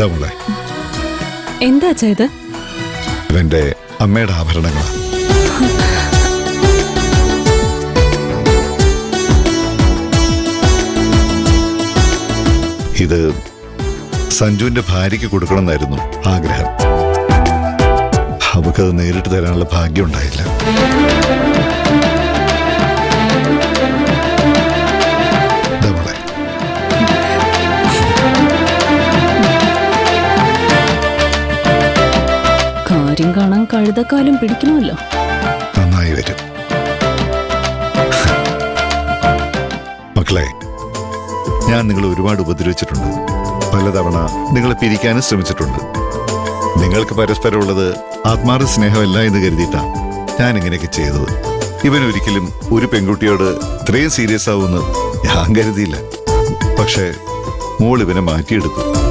മോളെ, എന്താ അച്ഛാ ഇത്? ഇവന്റെ അമ്മയുടെ ആഭരണങ്ങളാ. ഇത് സഞ്ജുവിന്റെ ഭാര്യയ്ക്ക് കൊടുക്കണമെന്നായിരുന്നു ആഗ്രഹം. അവക്കത് നേരിട്ട് തരാനുള്ള ഭാഗ്യം ഉണ്ടായില്ല. മോളെ, കാര്യം കാണാൻ കഴുതക്കാലം പിടിക്കണമല്ലോ. നന്നായി വരും. മക്കളെ, ഞാൻ നിങ്ങളെ ഒരുപാട് ഉപദ്രവിച്ചിട്ടുണ്ട്. പലതവണ നിങ്ങളെ പിരിക്കാനും ശ്രമിച്ചിട്ടുണ്ട്. നിങ്ങൾക്ക് പരസ്പരമുള്ളത് ആത്മാർത്ഥ സ്നേഹമല്ല എന്ന് കരുതിയിട്ടാ ഞാൻ ഇങ്ങനെയൊക്കെ ചെയ്തത്. ഇവൻ ഒരിക്കലും ഒരു പെൺകുട്ടിയോട് ഇത്രയും സീരിയസ് ആവുമെന്ന് ഞാൻ കരുതിയില്ല. പക്ഷേ മോൾ ഇവനെ മാറ്റിയെടുത്തു.